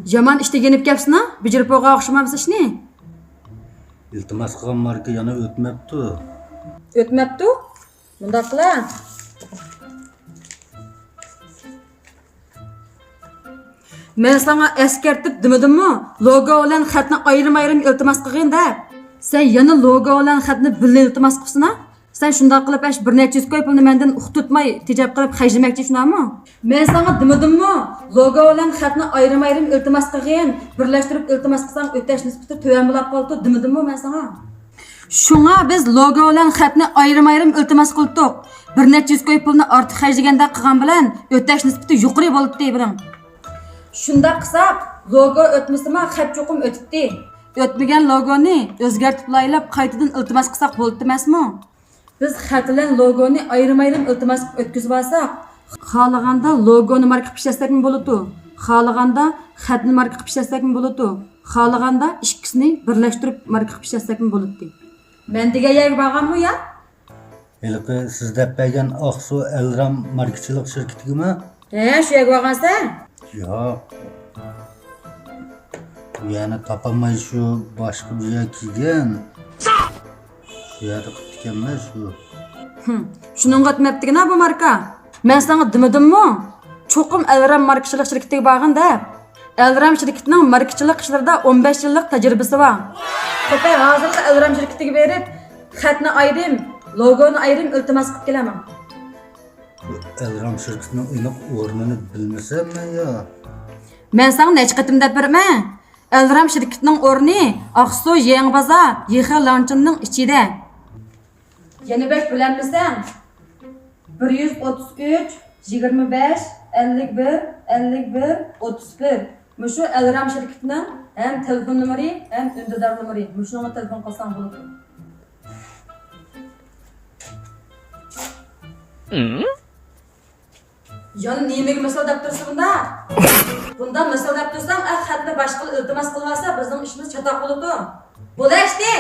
Yaman işte yenip gelsin ha? Becirip oğa okşamamız işini. İltimas qilgan marka yana o'tmabdi. Ötmepti. Bunda kıla. Men sana eskertip demedim mi? Logo olan xatni ayrim iltimas qilgin deb. Sen yana logo olan xatni birga iltimas qilsin ha? Sen shunday qilib ash bir necha yuz koy pulni mendan uqtutmay tejab qilib xajlamoqchi shunami? Men sana demedimmi? Logo olan xatni ayrim iltimas qilgin, birlashtirib iltimas qilsang o'tash nisbati to'van bo'lib qoldi demedimmi men sana? Shunga biz logo olan xatni ayrim iltimas qildik. Bir necha yuz koy pulni ortiq xajlaganda qilgan bilan o'tash nisbati yuqori bo'lib deybiring. Shunda qilsak, logo o'tmasimi, xat cho'qim o'tibdi. O'tmagan logoni o'zgartib laylab qaytadan iltimas qilsak bo'ldi emasmi? Biz xat bilan logoni ayrim iltimas o'tkazib olsak, xohlaganda logoni marka qilib ishlatsak bo'ladi. Xohlaganda xatni marka qilib ishlatsak bo'ladi. Xohlaganda ikkisini birlashtirib marka qilib ishlatsak bo'ladi. Men degan yer borganmi ya? Haliqi siz deb bergan Oqsu Elram markachilik shirkatigimi? Shu yerga borgansan? Yo'q. Yani topamay shu boshqa bir yer kelgan. Shu yerda qilib ekanman shu. Shuningga o'tmabdigina bu marka. Men sana demedimmi? Cho'qim Elram markachilik shirkatiga borgan deb. Elram shirkatining markachilik ishlarida 15 yillik tajribasi bor. Xo'p, hozirda Elram shirkatiga berib, xatni ayrim, logoni ayrim iltimas qilib kelaman. Elram shirkatining aniq o'rnini bilmasam men yo. Men sana necha qatim deb berman. Elram şirketining o'rni Aqsu Yangi bozor Yexi Lanchinning ichida. Yana bek bilanmisan? 133 25 51 51 31. Mushu Elram şirketining hem telefon nomeri hem undidar nomeri. Mushunga telefon qilsang bo'ladi. Yana nimaga masal deb tursa bunda? Bunda masal deb tursang, xatni boshqa iltimos qilib olsa, bizning ishimiz chatoq bo'ladi. Bo'lashdi.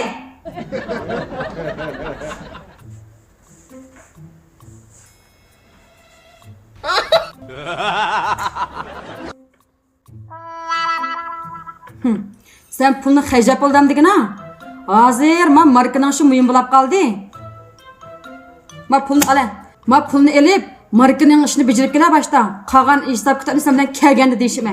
Sen pulni xajlab oldam degina? Hozir men markaning shu muyim bo'lib qoldi. Men pulni olay. Men pulni elib markaning ishini bajarib kela boshdan. Qolgan hisob kitobni sen bilan kelganda deyishim.